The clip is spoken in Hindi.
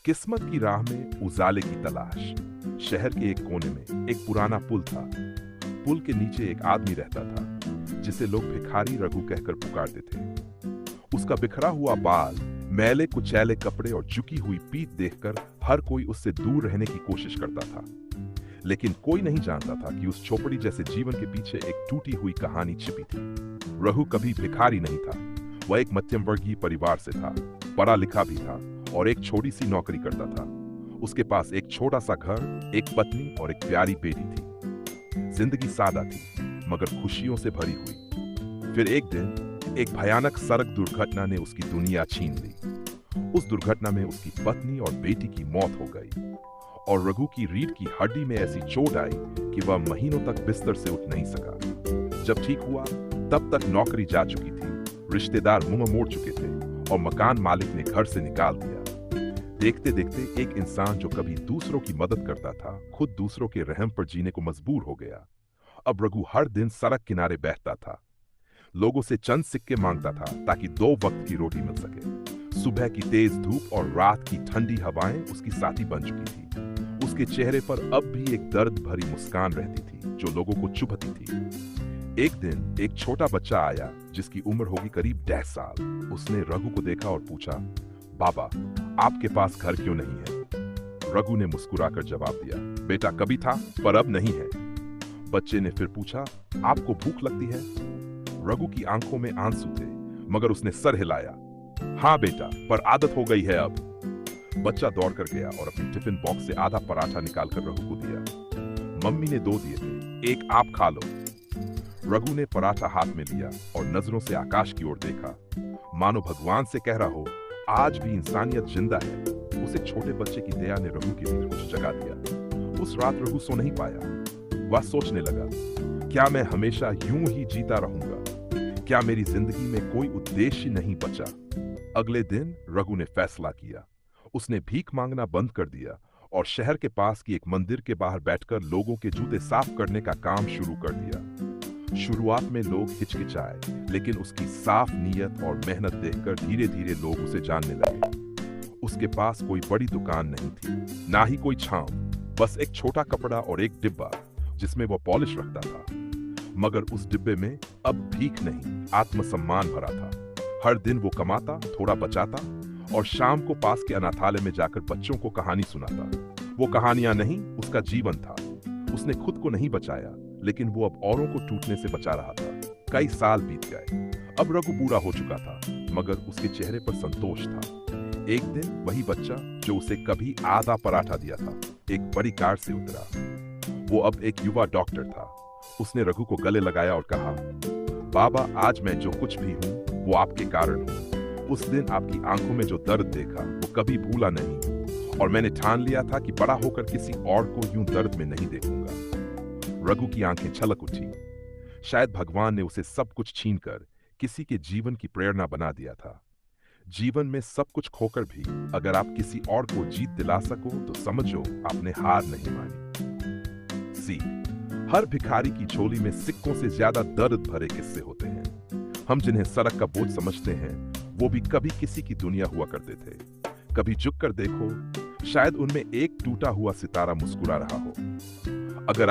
किस्मत की राह में उजाले की तलाश। शहर के एक कोने में एक पुराना पुल था। पुल के नीचे एक आदमी रहता था जिसे लोग भिखारी रघु कहकर पुकारते थे। उसका बिखरा हुआ बाल, मैले कुचैले कपड़े और झुकी हुई पीठ देखकर हर कोई उससे दूर रहने की कोशिश करता था। लेकिन कोई नहीं जानता था कि उस झोपड़ी जैसे जीवन के पीछे एक टूटी हुई कहानी छिपी थी। रघु कभी भिखारी नहीं था। वह एक मध्यम वर्गीय परिवार से था, पढ़ा लिखा भी था और एक छोटी सी नौकरी करता था। उसके पास एक छोटा सा घर, एक पत्नी और एक प्यारी बेटी थी। जिंदगी सादा थी मगर खुशियों से भरी हुई। फिर एक दिन एक भयानक सड़क दुर्घटना ने उसकी दुनिया छीन ली। उस दुर्घटना में उसकी पत्नी और बेटी की मौत हो गई और रघु की रीढ़ की हड्डी में ऐसी चोट आई कि वह महीनों तक बिस्तर से उठ नहीं सका। जब ठीक हुआ तब तक नौकरी जा चुकी थी, रिश्तेदार मुंह मोड़ चुके थे और मकान मालिक ने घर से निकाल दिया। देखते देखते एक इंसान जो कभी दूसरों की मदद करता था, खुद दूसरों के रहम पर जीने को मजबूर हो गया। अब रघु हर दिन सड़क किनारे बैठता था, लोगों से चंद सिक्के मांगता था ताकि 2 वक्त की रोटी मिल सके। सुबह की तेज धूप और रात की ठंडी हवाएं उसकी साथी बन चुकी थी। उसके चेहरे पर अब भी एक दर्द भरी मुस्कान रहती थी जो लोगों को चुभती थी। एक दिन एक छोटा बच्चा आया जिसकी उम्र होगी करीब 10 साल। उसने रघु को देखा और पूछा, बाबा, आपके पास घर क्यों नहीं है? रघु ने मुस्कुराकर जवाब दिया, बेटा कभी था पर अब नहीं है। बच्चे ने फिर पूछा, आपको भूख लगती है? रघु की आंखों में आंसू थे मगर उसने सर हिलाया, हाँ बेटा, पर आदत हो गई है अब। बच्चा दौड़ कर गया और अपनी टिफिन बॉक्स से आधा पराठा निकालकर रघु को दिया। मम्मी ने 2 दिए थे, एक आप खा लो। रघु ने पराठा हाथ में लिया और नजरों से आकाश की ओर देखा, मानो भगवान से कह रहा हो, आज भी इंसानियत जिंदा है। उसे छोटे बच्चे की दया ने रघु के लिए कुछ जगा दिया। उस रात रघु सो नहीं पाया। वह सोचने लगा, क्या मैं हमेशा यूं ही जीता रहूंगा? क्या मेरी जिंदगी में कोई उद्देश्य नहीं बचा? अगले दिन रघु ने फैसला किया। उसने भीख मांगना बंद कर दिया और शहर के पास की एक मंदिर के बाहर बैठकर लोगों के जूते साफ करने का काम शुरू कर दिया। शुरुआत में लोग हिचकिचाए, लेकिन उसकी साफ नीयत और मेहनत देखकर धीरे धीरे लोग उसे जानने लगे। उसके पास कोई बड़ी दुकान नहीं थी, ना ही कोई छांव, बस एक छोटा कपड़ा और एक डिब्बा जिसमें वो पॉलिश रखता था। मगर उस डिब्बे में अब भीख नहीं, आत्मसम्मान भरा था। हर दिन वो कमाता, थोड़ा बचाता और शाम को पास के अनाथालय में जाकर बच्चों को कहानी सुनाता। वो कहानियां नहीं, उसका जीवन था। उसने खुद को नहीं बचाया, लेकिन वो अब औरों को टूटने से बचा रहा था। कई साल बीत गए। अब रघु बूढ़ा हो चुका था, मगर उसके चेहरे पर संतोष था। एक दिन वही बच्चा जो उसे कभी आधा पराठा दिया था, एक बड़ी कार से उतरा। वो अब एक युवा डॉक्टर था। उसने रघु को गले लगाया और कहा, बाबा, आज मैं जो कुछ भी हूं वो आपके कारण हूं। उस दिन आपकी आंखों में जो दर्द देखा वो कभी भूला नहीं और मैंने ठान लिया था कि बड़ा होकर किसी और को यूं दर्द में नहीं देखूंगा। रघु की आंखें छलक उठी। शायद भगवान ने उसे सब कुछ छीनकर किसी के जीवन की प्रेरणा बना दिया था। जीवन में सब कुछ खोकर भी अगर आप किसी और को जीत दिला सको तो समझो आपने हार नहीं मानी। सीख, हर भिखारी की झोली में सिक्कों से ज्यादा दर्द भरे किस्से होते हैं। हम जिन्हें सड़क का बोझ समझते हैं वो भी कभी किसी की दुनिया हुआ करते थे। कभी झुक कर देखो, शायद उनमें एक टूटा हुआ सितारा मुस्कुरा रहा हो। अगर